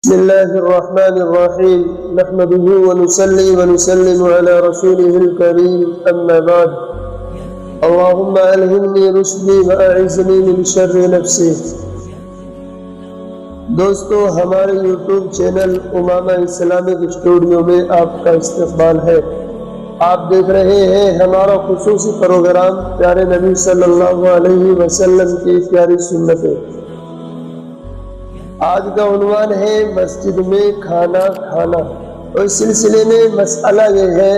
بسم الله الرحمن الرحيم نحمده ونصلي ونسلم على رسوله الكريم أما بعد اللهم ألهمني رشدي وأعذني من شر نفسي۔ دوستو، ہمارے یوٹیوب چینل امامہ اسلامک اسٹوڈیو میں آپ کا استقبال ہے۔ آپ دیکھ رہے ہیں ہمارا خصوصی پروگرام پیارے نبی صلی اللہ علیہ وسلم کی پیاری سنتیں۔ آج کا عنوان ہے مسجد میں کھانا کھانا، اور اس سلسلے میں مسئلہ یہ ہے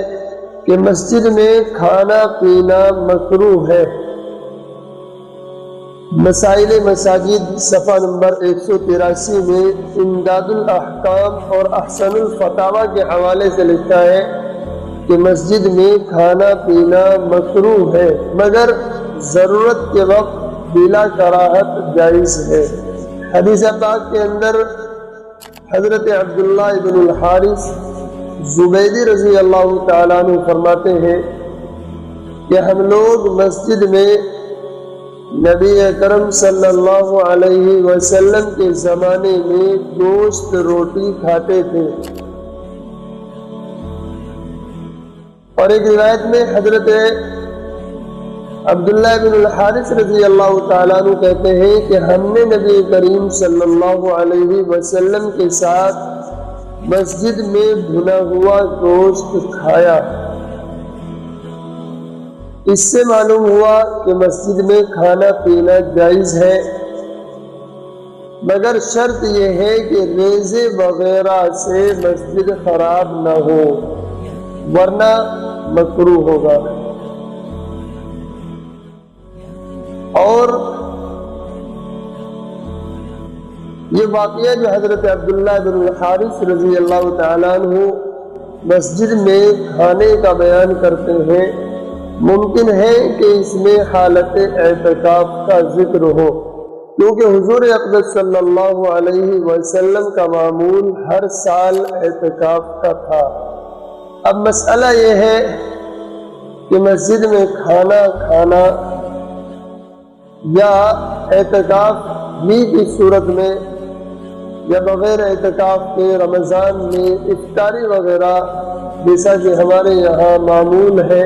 کہ مسجد میں کھانا پینا مکروہ ہے۔ مسائل مساجد صفحہ نمبر 183 میں امداد الاحکام اور احسن الفتاوی کے حوالے سے لکھا ہے کہ مسجد میں کھانا پینا مکروہ ہے، مگر ضرورت کے وقت بلا کراہت جائز ہے۔ حدیث پاک کے اندر حضرت عبداللہ بن الحارث زبیدی رضی اللہ تعالیٰ عنہ فرماتے ہیں کہ ہم لوگ مسجد میں نبی اکرم صلی اللہ علیہ وسلم کے زمانے میں گوشت روٹی کھاتے تھے، اور ایک روایت میں حضرت عبداللہ بن الحارث رضی اللہ تعالیٰ عنہ کہتے ہیں کہ ہم نے نبی کریم صلی اللہ علیہ وسلم کے ساتھ مسجد میں بھنا ہوا گوشت کھایا۔ اس سے معلوم ہوا کہ مسجد میں کھانا پینا جائز ہے، مگر شرط یہ ہے کہ ریزے وغیرہ سے مسجد خراب نہ ہو، ورنہ مکروہ ہوگا۔ اور یہ واقعہ جو حضرت عبداللہ بن الحارث رضی اللہ تعالیٰ عنہ مسجد میں کھانے کا بیان کرتے ہیں، ممکن ہے کہ اس میں حالت اعتکاف کا ذکر ہو، کیونکہ حضور اقدس صلی اللہ علیہ وسلم کا معمول ہر سال اعتکاف کا تھا۔ اب مسئلہ یہ ہے کہ مسجد میں کھانا کھانا یا اعتکاف ہی کی صورت میں یا بغیر اعتکاف کے رمضان میں افطاری وغیرہ جیسا کہ ہمارے یہاں معمول ہے،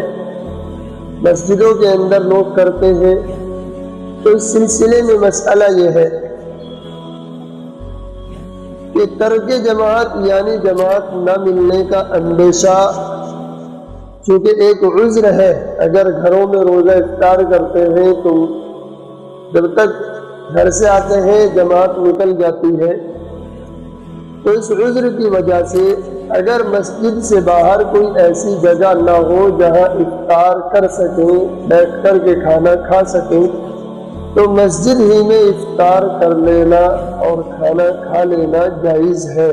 مسجدوں کے اندر لوگ کرتے ہیں، تو اس سلسلے میں مسئلہ یہ ہے کہ ترک جماعت یعنی جماعت نہ ملنے کا اندیشہ، چونکہ ایک عذر ہے، اگر گھروں میں روزہ افطار کرتے ہیں تو جب تک گھر سے آتے ہیں جماعت نکل جاتی ہے، تو اس عذر کی وجہ سے اگر مسجد سے باہر کوئی ایسی جگہ نہ ہو جہاں افطار کر سکیں، بیٹھ کر کے کھانا کھا سکیں، تو مسجد ہی میں افطار کر لینا اور کھانا کھا لینا جائز ہے۔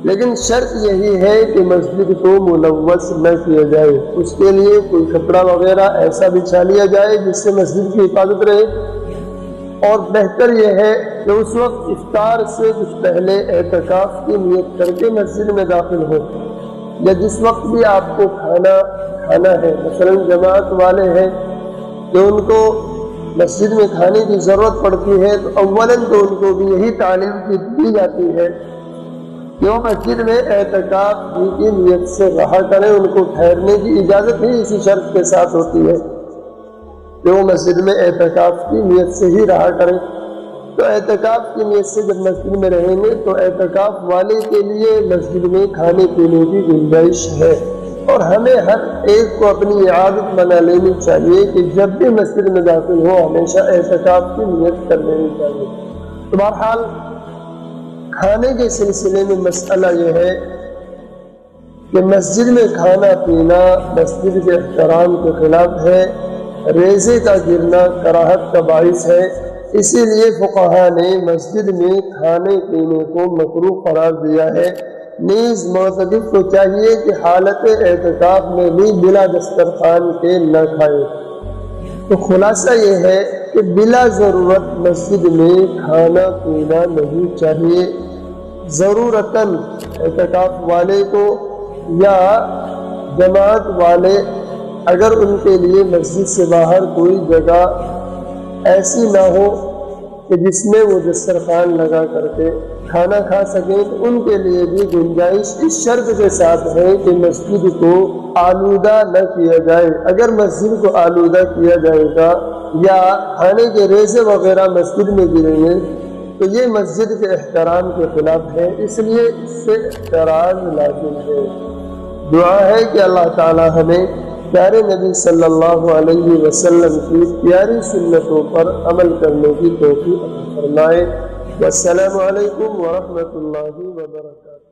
لیکن شرط یہی ہے کہ مسجد کو ملوث نہ کیا جائے، اس کے لیے کوئی کپڑا وغیرہ ایسا بچھا لیا جائے جس سے مسجد کی حفاظت رہے، اور بہتر یہ ہے کہ اس وقت افطار سے کچھ پہلے اعتکاف کی نیت کر کے مسجد میں داخل ہو، یا جس وقت بھی آپ کو کھانا ہے، مثلا جماعت والے ہیں کہ ان کو مسجد میں کھانے کی ضرورت پڑتی ہے، تو اولاً تو ان کو بھی یہی تعلیم دی جاتی ہے کہ وہ مسجد میں اعتکاف کی نیت سے رہا کریں، ان کو ٹھہرنے کی اجازت ہی اسی شرط کے ساتھ ہوتی ہے کہ وہ مسجد میں اعتکاف کی نیت سے ہی رہا کریں۔ تو اعتکاف کی نیت سے جب مسجد میں رہیں گے تو اعتکاف والے کے لیے مسجد میں کھانے پینے کی گنجائش ہے، اور ہمیں ہر ایک کو اپنی عادت بنا لینی چاہیے کہ جب بھی مسجد میں داخل ہو ہمیشہ اعتکاف کی نیت کر لینی چاہیے۔ تو بہرحال کھانے کے سلسلے میں مسئلہ یہ ہے کہ مسجد میں کھانا پینا مسجد کے احترام کے خلاف ہے، ریزے کا گرنا کراہت کا باعث ہے، اسی لیے فقہا نے مسجد میں کھانے پینے کو مکروہ قرار دیا ہے۔ نیز معتکف کو چاہیے کہ حالت اعتکاف میں بھی بلا دسترخوان کے نہ کھائے۔ تو خلاصہ یہ ہے کہ بلا ضرورت مسجد میں کھانا پینا نہیں چاہیے۔ ضرورتاً اعتکاف والے کو یا جماعت والے اگر ان کے لیے مسجد سے باہر کوئی جگہ ایسی نہ ہو کہ جس میں وہ دسترخوان لگا کر کے کھانا کھا سکیں تو ان کے لیے بھی گنجائش اس شرط کے ساتھ ہے کہ مسجد کو آلودہ نہ کیا جائے۔ اگر مسجد کو آلودہ کیا جائے گا یا کھانے کے ریزے وغیرہ مسجد میں گریں گے تو یہ مسجد کے احترام کے خلاف ہے، اس لیے اس سے احتراز لازم ہے۔ دعا ہے کہ اللہ تعالی ہمیں پیارے نبی صلی اللہ علیہ وسلم کی پیاری سنتوں پر عمل کرنے کی توفیق عطا فرمائے۔ والسلام علیکم ورحمۃ اللہ وبرکاتہ۔